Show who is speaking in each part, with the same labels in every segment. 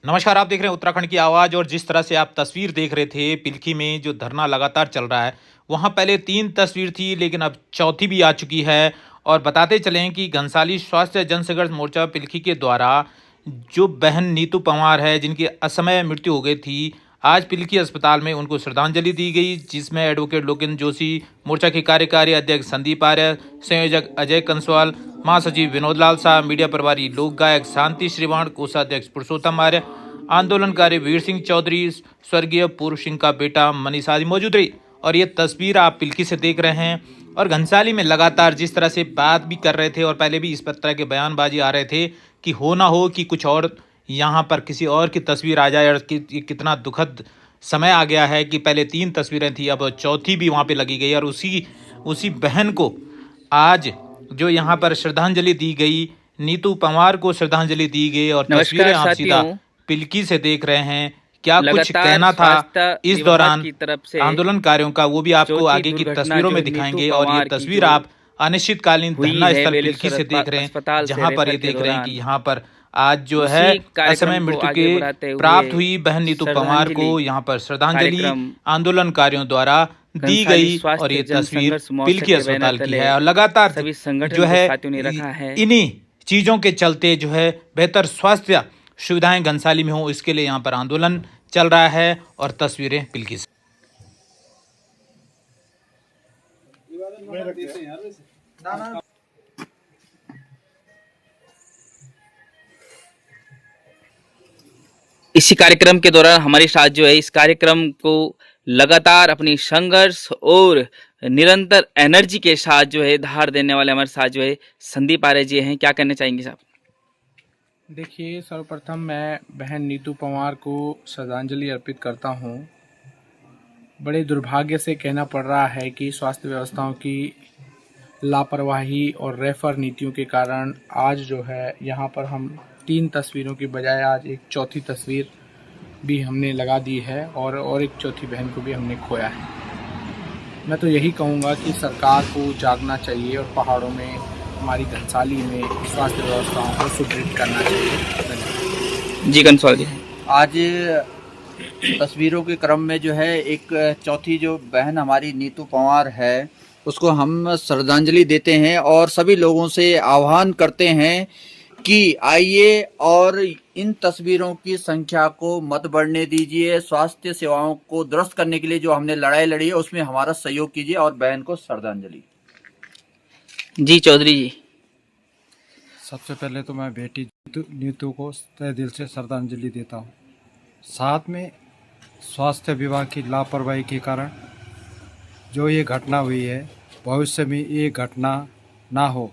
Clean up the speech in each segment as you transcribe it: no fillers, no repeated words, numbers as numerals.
Speaker 1: नमस्कार, आप देख रहे हैं उत्तराखंड की आवाज़। और जिस तरह से आप तस्वीर देख रहे थे, पिल्खी में जो धरना लगातार चल रहा है, वहाँ पहले 3 तस्वीर थी, लेकिन अब चौथी भी आ चुकी है। और बताते चलें कि घनसाली स्वास्थ्य जनसंघर्ष मोर्चा पिल्खी के द्वारा जो बहन नीतू पंवार है, जिनकी असमय मृत्यु हो गई थी, आज पिल्खी अस्पताल में उनको श्रद्धांजलि दी गई, जिसमें एडवोकेट लोकेंद्र जोशी, मोर्चा के कार्यकारी अध्यक्ष संदीप आर्य, संयोजक अजय कंसवाल, महासचिव विनोद लाल शाह, मीडिया प्रभारी लोक गायक शांति श्रीवाण, कोषाध्यक्ष पुरुषोत्तम आर्य, आंदोलनकारी वीर सिंह चौधरी, स्वर्गीय पूर्व सिंह का बेटा मनीष आदि मौजूद रही। और ये तस्वीर आप पिल्खी से देख रहे हैं। और घनसाली में लगातार जिस तरह से बात भी कर रहे थे, और पहले भी इस तरह के बयानबाजी आ रहे थे कि हो ना हो कि कुछ और यहाँ पर किसी और की तस्वीर आ जाए। और कि कितना दुखद समय आ गया है कि पहले 3 तस्वीरें थी, अब चौथी भी वहाँ पे लगी गई। और उसी बहन को आज जो यहाँ पर श्रद्धांजलि दी गई, नीतू पंवार को श्रद्धांजलि दी गई। और तस्वीरें आप सीधा पिल्की से देख रहे हैं। क्या कुछ कहना था इस दौरान आंदोलनकारियों का, वो भी आपको आगे की तस्वीरों में दिखाएंगे। और ये तस्वीर आप अनिश्चितकालीन धरना स्थल पिल्की से देख रहे हैं, जहां पर ये देख रहे हैं कि यहाँ पर आज जो है असमय मृत्यु के प्राप्त हुई बहन नीतू पंवार को यहाँ पर श्रद्धांजलि आंदोलनकारियों द्वारा दी गई। और ये तस्वीर पिल्की अस्पताल की है। और लगातार जो है इन्हीं चीजों के चलते जो है बेहतर स्वास्थ्य सुविधाएं घनसाली में हो, इसके लिए यहाँ पर आंदोलन चल रहा है। और तस्वीरें पिल्की से।
Speaker 2: इसी कार्यक्रम के दौरान हमारे साथ जो है इस कार्यक्रम को लगातार अपनी संघर्ष और निरंतर एनर्जी के साथ जो है धार देने वाले हमारे साथ जो है संदीप आर्य जी हैं। क्या कहना चाहेंगे साहब?
Speaker 3: देखिए, सर्वप्रथम मैं बहन नीतू पंवार को श्रद्धांजलि अर्पित करता हूं। बड़े दुर्भाग्य से कहना पड़ रहा है कि स्वास्थ्य व्यवस्थाओं की लापरवाही और रेफर नीतियों के कारण आज जो है यहाँ पर हम 3 तस्वीरों की बजाय आज एक चौथी तस्वीर भी हमने लगा दी है, और एक चौथी बहन को भी हमने खोया है। मैं तो यही कहूँगा कि सरकार को जागना चाहिए और पहाड़ों में, हमारी घनसाली में स्वास्थ्य व्यवस्थाओं को सुदृढ़ करना चाहिए।
Speaker 2: जी कंसवाल जी,
Speaker 4: आज तस्वीरों के क्रम में जो है एक चौथी जो बहन हमारी नीतू पंवार है, उसको हम श्रद्धांजलि देते हैं और सभी लोगों से आह्वान करते हैं कि आइए और इन तस्वीरों की संख्या को मत बढ़ने दीजिए। स्वास्थ्य सेवाओं को दुरुस्त करने के लिए जो हमने लड़ाई लड़ी है, उसमें हमारा सहयोग कीजिए और बहन को श्रद्धांजलि।
Speaker 2: जी चौधरी जी।
Speaker 5: सबसे पहले तो मैं बेटी नीतू को तहे दिल से श्रद्धांजलि देता हूँ। साथ में स्वास्थ्य विभाग की लापरवाही के कारण जो ये घटना हुई है, भविष्य में ये घटना ना हो,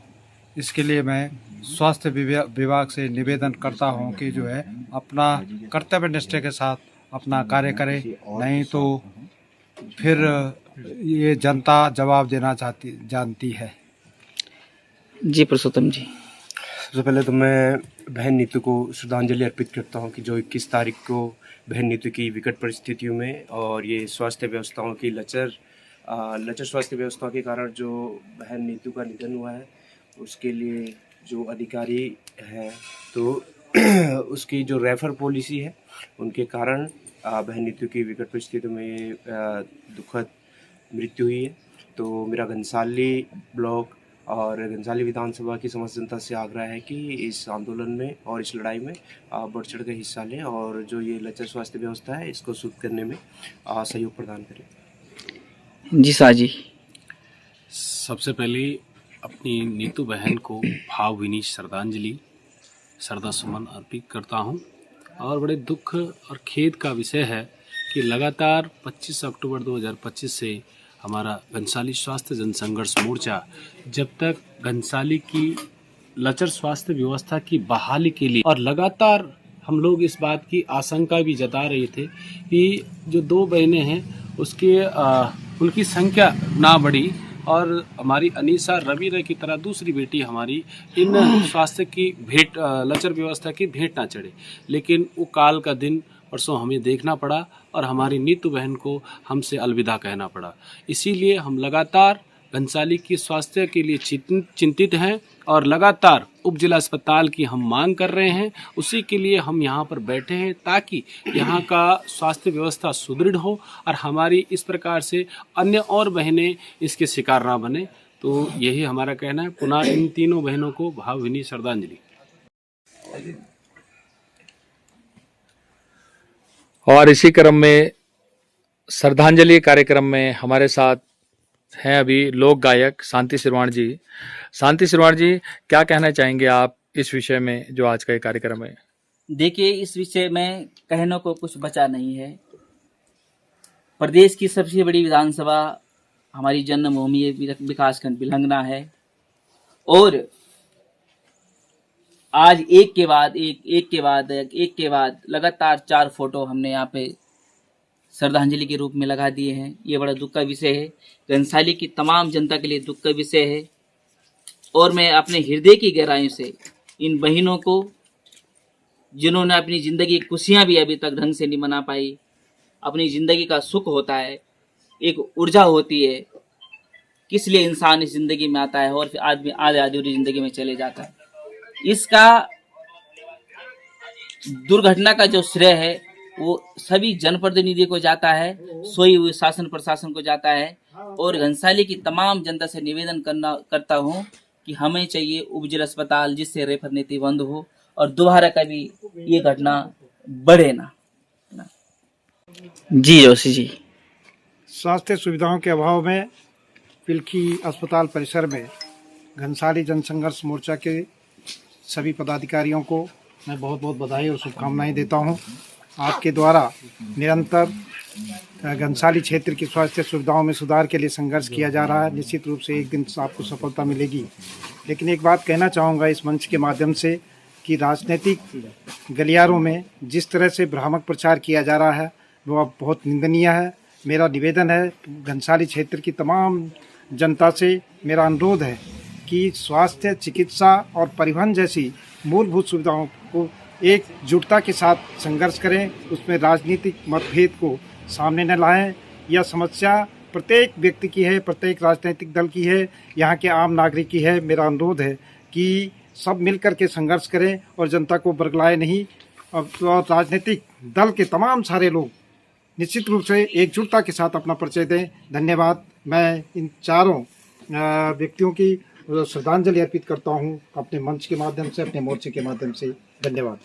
Speaker 5: इसके लिए मैं स्वास्थ्य विभाग से निवेदन करता हूँ कि जो है अपना कर्तव्य निष्ठा के साथ अपना कार्य करे, नहीं तो फिर ये जनता जवाब देना जानती है।
Speaker 2: जी पुरुषोत्तम जी।
Speaker 6: सबसे पहले तो मैं बहन नीतू को श्रद्धांजलि अर्पित करता हूं कि जो 21 तारीख को बहन नीतू की विकट परिस्थितियों में और ये स्वास्थ्य व्यवस्थाओं की लचर स्वास्थ्य व्यवस्था के कारण जो बहन नीतू का निधन हुआ है, उसके लिए जो अधिकारी हैं तो उसकी जो रेफर पॉलिसी है, उनके कारण बहन नीतू की विकट परिस्थितियों में दुखद मृत्यु हुई है। तो मेरा घनसाली ब्लॉक और घनसाली विधानसभा की समस्त जनता से आग्रह है कि इस आंदोलन में और इस लड़ाई में बढ़ चढ़ कर हिस्सा लें और जो ये लचर स्वास्थ्य व्यवस्था है, इसको शुद्ध करने में सहयोग प्रदान करें।
Speaker 2: जी शाह जी।
Speaker 7: सबसे पहले अपनी नीतू बहन को भावभीनी श्रद्धांजलि, श्रद्धा सुमन अर्पित करता हूं। और बड़े दुख और खेद का विषय है कि लगातार 25 अक्टूबर 2025 से हमारा घनसाली स्वास्थ्य जनसंघर्ष मोर्चा जब तक घनसाली की लचर स्वास्थ्य व्यवस्था की बहाली के लिए, और लगातार हम लोग इस बात की आशंका भी जता रहे थे कि जो 2 बहनें हैं उसके उनकी संख्या ना बढ़ी और हमारी अनीसा रवि की तरह दूसरी बेटी हमारी इन स्वास्थ्य की भेंट, लचर व्यवस्था की भेंट ना चढ़े। लेकिन वो काल का दिन परसों हमें देखना पड़ा और हमारी नीतू बहन को हमसे अलविदा कहना पड़ा। इसीलिए हम लगातार घनसाली की स्वास्थ्य के लिए चिंतित हैं और लगातार उप जिला अस्पताल की हम मांग कर रहे हैं। उसी के लिए हम यहाँ पर बैठे हैं ताकि यहाँ का स्वास्थ्य व्यवस्था सुदृढ़ हो और हमारी इस प्रकार से अन्य और बहनें इसके शिकार ना बने। तो यही हमारा कहना है। पुनः इन तीनों बहनों को भावभीनी श्रद्धांजलि।
Speaker 8: और इसी क्रम में श्रद्धांजलि कार्यक्रम में हमारे साथ हैं अभी लोक गायक शांति श्रीवाण जी। शांति श्रीवाण जी, क्या कहना चाहेंगे आप इस विषय में जो आज का ये कार्यक्रम है?
Speaker 2: देखिए, इस विषय में कहने को कुछ बचा नहीं है। प्रदेश की सबसे बड़ी विधानसभा हमारी जन्मभूमि विकासखंड बिलंगना है और आज एक के बाद लगातार 4 फोटो हमने यहाँ पे श्रद्धांजलि के रूप में लगा दिए हैं। ये बड़ा दुख का विषय है, घनसाली की तमाम जनता के लिए दुख का विषय है। और मैं अपने हृदय की गहराइयों से इन बहनों को, जिन्होंने अपनी ज़िंदगी की खुशियाँ भी अभी तक ढंग से नहीं मना पाई, अपनी ज़िंदगी का सुख होता है, एक ऊर्जा होती है, किस लिए इंसान इस ज़िंदगी में आता है और फिर आदमी आधे अधूरी ज़िंदगी में चले जाता है। इसका दुर्घटना का जो श्रेय है वो सभी जनप्रतिनिधि को जाता है, सोई हुई शासन प्रशासन को जाता है। और घनसाली की तमाम जनता से निवेदन करता हूँ कि हमें चाहिए उप जिला अस्पताल जिससे रेफर नीति बंद हो और दोबारा कभी ये घटना बढ़े ना। जी जोशी जी।
Speaker 5: स्वास्थ्य सुविधाओं के अभाव में पिलखी अस्पताल परिसर में घनसाली जनसंघर्ष मोर्चा के सभी पदाधिकारियों को मैं बहुत बहुत बधाई और शुभकामनाएं देता हूं। आपके द्वारा निरंतर घनसाली क्षेत्र की स्वास्थ्य सुविधाओं में सुधार के लिए संघर्ष किया जा रहा है। निश्चित रूप से एक दिन आपको सफलता मिलेगी। लेकिन एक बात कहना चाहूँगा इस मंच के माध्यम से कि राजनीतिक गलियारों में जिस तरह से भ्रामक प्रचार किया जा रहा है वो अब बहुत निंदनीय है। मेरा निवेदन है, घनसाली क्षेत्र की तमाम जनता से मेरा अनुरोध है कि स्वास्थ्य, चिकित्सा और परिवहन जैसी मूलभूत सुविधाओं को एकजुटता के साथ संघर्ष करें। उसमें राजनीतिक मतभेद को सामने न लाएं। यह समस्या प्रत्येक व्यक्ति की है, प्रत्येक राजनीतिक दल की है, यहाँ के आम नागरिक की है। मेरा अनुरोध है कि सब मिलकर के संघर्ष करें और जनता को बरगलाए नहीं। और राजनीतिक दल के तमाम सारे लोग निश्चित रूप से एकजुटता के साथ अपना परिचय दें। धन्यवाद। मैं इन चारों व्यक्तियों की श्रद्धांजलि अर्पित करता हूं अपने मंच के माध्यम से, अपने मोर्चे के माध्यम से। धन्यवाद।